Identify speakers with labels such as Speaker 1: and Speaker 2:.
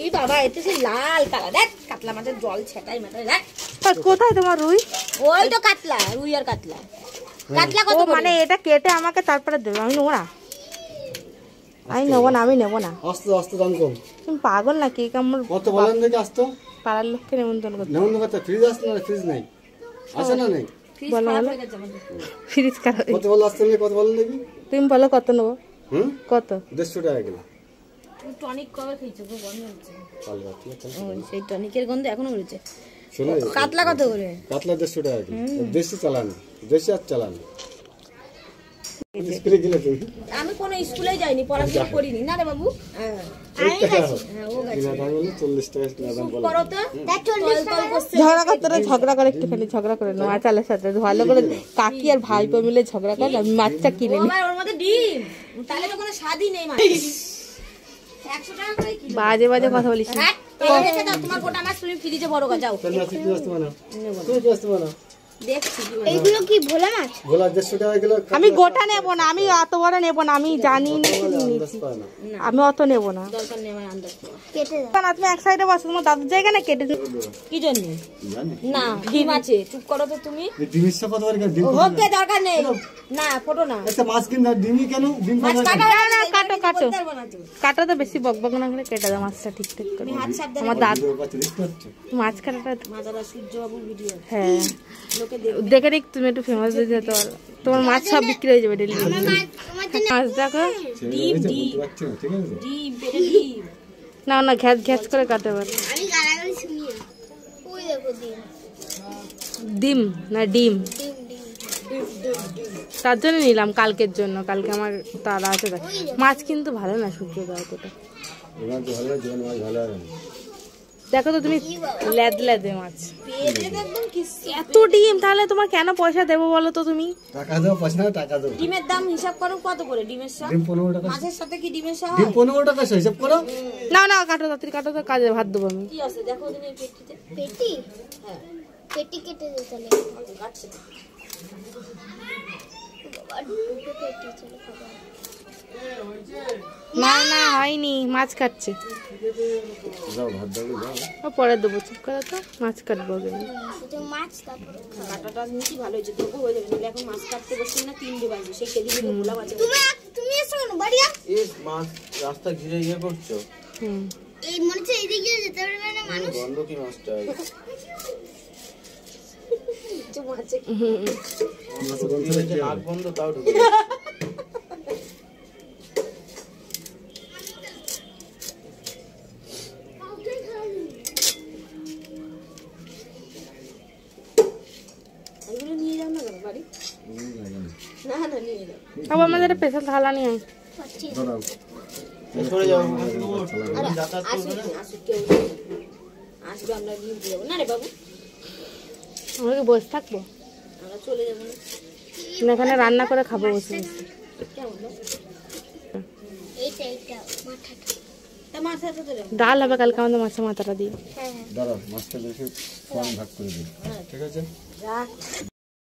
Speaker 1: এই বাবা এতে সে লাল কালার, দেখ কাতলা মাছের জল ছেটাই মাথায়, দেখ।
Speaker 2: কোথায় তোমার রুই?
Speaker 1: ওই তো কাতলা, রুই আর কাতলা। কাতলা কত
Speaker 2: মানে এটা কেটে আমাকে তারপরে দেবে, আমি নেবো না, আমি নেবো না, আমি নেবো না।
Speaker 3: আস্তে আস্তে দাম কম।
Speaker 2: তুমি পাগল নাকি? আমার
Speaker 3: কত বলেন দেখি আসতো
Speaker 2: পাড়ার লোককে নেমন্তন্ন করতে।
Speaker 3: নেমন্তন্ন করতে ফ্রিজ আসতো না? ফ্রিজ নাই, আছে না? নেই।
Speaker 2: বলো বলো, ফ্রিজ খারাপ।
Speaker 3: কত বল আসতে নেই, কত বলেন দেখি।
Speaker 2: তুমি বলো কত নেবো? কত?
Speaker 3: 150 টাকা কিলো।
Speaker 1: তুমি টনিক কবে খেয়েছো? খুব গন্ধ হচ্ছে।
Speaker 3: কাল রাতে
Speaker 1: ওই সেই টনিকের গন্ধ এখনো উড়ছে।
Speaker 3: শোনো,
Speaker 1: কাতলা কত করে?
Speaker 3: কাতলা 150 টাকা কিলো। দেশি চালান, দেশি আর চালান। স্প্রে কিলো তুমি?
Speaker 1: আমি কোনো স্কুলে যাইনি, পড়াশোনা করিনি না রে বাবু।
Speaker 3: আমি গেছি। ও গেছে। 40 টাকা কিলো দাম বলো।
Speaker 1: করো তো।
Speaker 2: ঝগড়া করতে না, ঝগড়া করে একটুখানি ঝগড়া করে নেওয়া চালের সাথে ভালো করে কাকি আর ভাইপো মিলে ঝগড়া করে আমি মাছটা কিনে নিই।
Speaker 1: ওর মধ্যে ডিম, তাহলে তো কোনো স্বাদই নেই মাছ। 100 টাকা করে কিলো।
Speaker 2: বাজে বাজে কথা বলিস না।
Speaker 1: এই রেখে দাও, তোমার গোটা মাছ তুমি ফ্রিজে বড় করে যাও।
Speaker 3: তাহলে আজকে কি আসতে মানা? তুমি কি আসতে মানা?
Speaker 1: দেখছি
Speaker 4: এইগুলো কি ভোলা মাছ?
Speaker 3: ভোলা 150 টাকা কিলো।
Speaker 2: আমি গোটা নেব না, আমি অত বড় নেব না, আমি জানি না নিয়েছি, আমি অত নেব না।
Speaker 1: দরকার নেই আমার আন্দাজ।
Speaker 4: কেটে দাও।
Speaker 2: না তুমি এক সাইডে বসো, তোমার দাদুর জায়গা না কেটে দিও।
Speaker 1: কি জন্য? না ডিম আছে, চুপ করো তো তুমি।
Speaker 3: এই ডিমের সাথে কত করে ডিম?
Speaker 1: ওকে দরকার নেই, না ফটো না।
Speaker 3: একটা মাছ কিনতে ডিমই কেন? ডিম
Speaker 1: মাছ
Speaker 3: খাবে
Speaker 1: কাটা
Speaker 2: না, না, কাটো কাটো
Speaker 1: বলতে পারবো না তো।
Speaker 2: কাটো তো বেশি বকবক না করে কেটে দাও মাছটা ঠিকঠাক করে।
Speaker 1: তুমি হাত সাবধানে
Speaker 2: আমার দাদু
Speaker 3: পাচ্ছে, দেখতে পাচ্ছ?
Speaker 2: মাছ কাটাটা
Speaker 1: মাদারা সূর্যবাবু ভিডিও
Speaker 2: হ্যাঁ
Speaker 1: লোকে দেখবে।
Speaker 2: দেখে দেখ তুমি একটু ফেমাস হয়ে যেতে পারো, তোমার মাছ সব বিক্রি হয়ে যাবে ডেলি। মাছ দেখো
Speaker 1: ডিম ডিম
Speaker 3: বুঝতে পারছো? ঠিক আছে।
Speaker 1: ডিম পেটে ডিম।
Speaker 2: না না ঘ্যাচ ঘ্যাচ করে কাটতে পারো।
Speaker 4: আমি গালাগালি শুনি না। ওই দেখো ডিম
Speaker 2: ডিম না ডিম,
Speaker 4: ডিম ডিম।
Speaker 2: তার জন্য নিলাম কালকের জন্য, কালকে আমার তারা আছে। দেখ মাছ কিন্তু ভালো না সূর্য দেওয়া তোটা,
Speaker 3: এবার তো ভালো জীবন মাছ ভালো হবে না।
Speaker 2: দেখো তো তুমি ল্যাদ ল্যাদে মাছ,
Speaker 1: পেটে তো একদম কিস।
Speaker 2: এত ডিম, তাহলে তোমার কেন পয়সা দেবো বলো তো তুমি?
Speaker 3: টাকা দাও, পয়সা না টাকা দাও।
Speaker 1: ডিমের দাম হিসাব করো কত করে ডিমের শাক?
Speaker 3: ডিম 15 টাকা।
Speaker 1: মাছের সাথে কি ডিমের শাক
Speaker 3: ডিম
Speaker 1: হয়?
Speaker 3: 15 টাকা হিসাব করো।
Speaker 2: না না কাটো তাড়াতাড়ি কাটো, তো কাজে ভাত দেবো আমি।
Speaker 1: কি আছে দেখো দিন এই পেটিতে।
Speaker 4: পেটি?
Speaker 1: হ্যাঁ
Speaker 4: পেটি কেটে দে তাহলে।
Speaker 1: কাটছে।
Speaker 4: বাবা দুটো পেটি চলে খাবো।
Speaker 2: না না হয়নি, মাছ কাটছে।
Speaker 3: যাও ভাত দাও, যাও।
Speaker 2: ও পরে দেবো, চুপ করে তো, মাছ কাটবো আগে।
Speaker 4: শুধু মাছ তারপরে খাবো।
Speaker 1: কাটাটা নিয়েছি ভালো হয়েছে, তোকে হয়ে যাবে। নাহলে এখন মাছ কাটতে বসছি না 3 বাজে, সেই সেদিকে ভোলা বাজে।
Speaker 4: তুমি এসো কেন বাড়ি যাও?
Speaker 5: এই মাছ রাস্তা ঘিরে ইয়ে করছো?
Speaker 2: হুম
Speaker 4: এই মনে হচ্ছে এইদিকে যেতে পারবে না মানুষ।
Speaker 5: বন্ধ কি মাছটা?
Speaker 1: যে মাছে
Speaker 3: মাছ বন্ধ করে দিয়ে
Speaker 5: নাক বন্ধ তাও ঢুকে
Speaker 1: এগুলো নিয়ে যাও না কেন বাড়ি? না না নিয়ে যাও।
Speaker 2: আবার আমাদের স্পেশাল থালা নিয়ে আয়।
Speaker 3: দাঁড়াও।
Speaker 5: সরে যাও।
Speaker 1: আরে
Speaker 5: যাতায়াত করবে না?
Speaker 1: আসুক কেউ আসবে, আমরা নিয়ে যাবো না রে বাবু,
Speaker 2: আমরা কি বসে থাকবো?
Speaker 1: আমরা চলে যাবো না।
Speaker 2: না, এখানে রান্না করে খাবো বসে বসে।
Speaker 1: কেমন না?
Speaker 4: এইটা মাথাটা।
Speaker 1: তা মাথাটা তো রেখো।
Speaker 2: ডাল হবে কালকে আমাদের মাছের মাথাটা দিয়ে।
Speaker 4: হ্যাঁ হ্যাঁ।
Speaker 3: দাঁড়াও, মাছটা বেশি সমান ভাগ করে দিই। ঠিক আছে।
Speaker 1: রাখ।